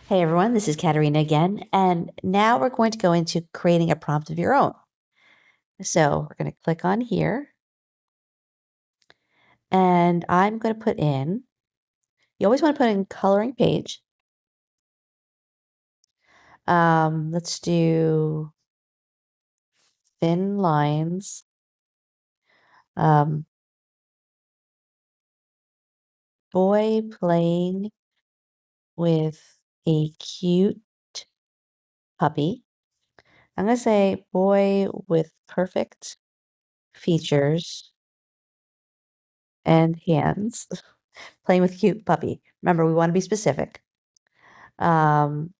Hey everyone, this is Katarina again, and now we're going to go into creating a prompt of your own. So we're going to click on here, and I'm going to put in, you always want to put in coloring page. Let's do thin lines, boy playing with a cute puppy. I'm going to say boy with perfect features and hands playing with cute puppy. Remember, we want to be specific. Thin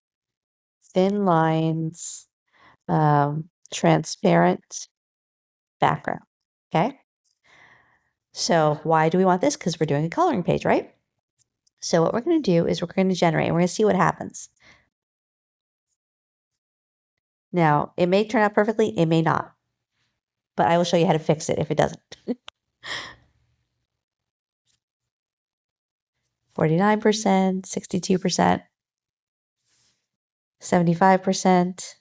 lines, transparent background. Okay. So why do we want this? Because we're doing a coloring page, right? So what we're going to do is we're going to generate and we're going to see what happens. Now, it may turn out perfectly, it may not, but I will show you how to fix it if it doesn't. 49%, 62%, 75%.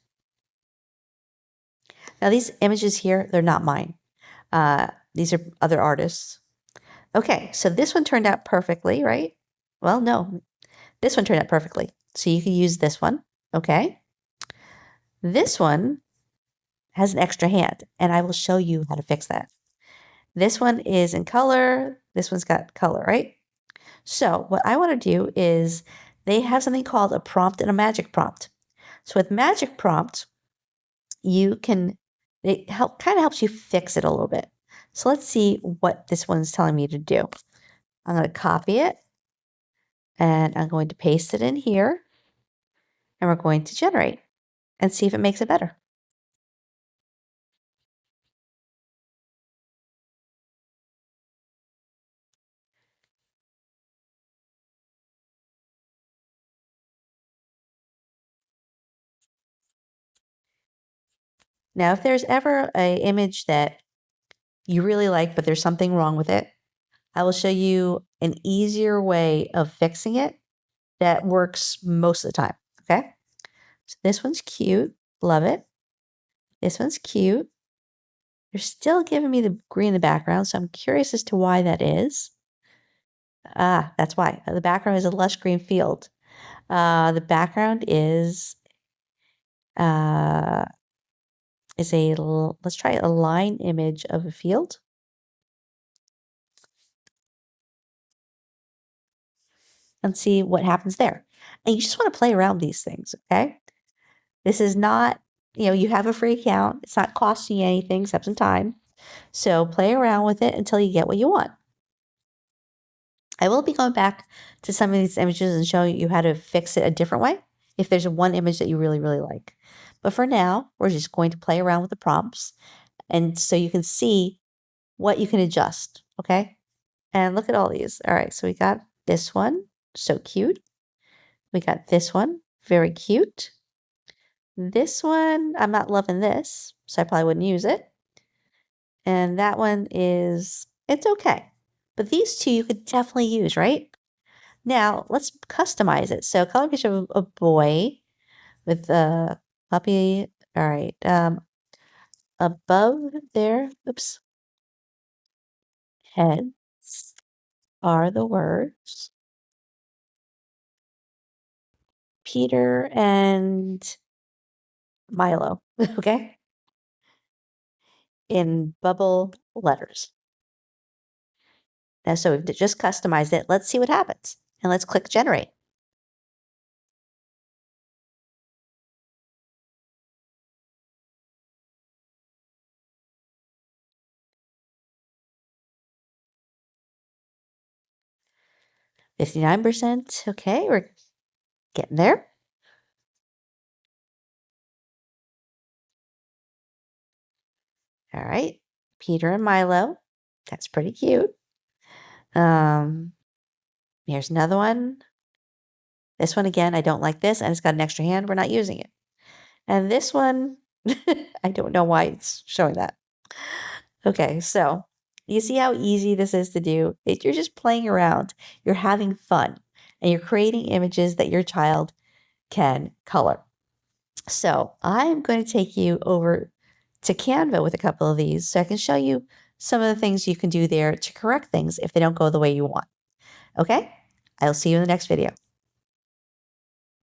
Now, these images here, they're not mine. These are other artists. Okay, so this one turned out perfectly, right? Well, no, this one turned out perfectly. So you can use this one, okay? This one has an extra hand, and I will show you how to fix that. This one is in color. This one's got color, right? So what I want to do is they have something called a prompt and a magic prompt. So with magic prompt, it kind of helps you fix it a little bit. So let's see what this one's telling me to do. I'm going to copy it, and I'm going to paste it in here, and we're going to generate and see if it makes it better. Now, if there's ever an image that you really like, but there's something wrong with it, I will show you an easier way of fixing it that works most of the time, okay? So this one's cute. Love it. This one's cute. You're still giving me the green in the background, so I'm curious as to why that is. Ah, that's why. The background is a lush green field. The background is let's try a line image of a field. And see what happens there. And you just want to play around these things, okay? This is not, you have a free account. It's not costing you anything except some time. So play around with it until you get what you want. I will be going back to some of these images and showing you how to fix it a different way if there's one image that you really, really like. But for now, we're just going to play around with the prompts and so you can see what you can adjust, okay? And look at all these. All right, so we got this one, so cute. We got this one, very cute. This one, I'm not loving this, so I probably wouldn't use it. And that one it's okay. But these two you could definitely use, right? Now, let's customize it. So color picture of a boy with a puppy. All right. Above their, heads are the words Peter and Milo. Okay. In bubble letters. Now, so we've just customized it. Let's see what happens. And let's click generate. $59%. Okay, we're getting there. All right. Peter and Milo. That's pretty cute. Here's another one. This one again, I don't like this, and it's got an extra hand. We're not using it. And this one, I don't know why it's showing that. Okay, so you see how easy this is to do? You're just playing around. You're having fun, and you're creating images that your child can color. So I'm going to take you over to Canva with a couple of these so I can show you some of the things you can do there to correct things if they don't go the way you want. Okay? I'll see you in the next video.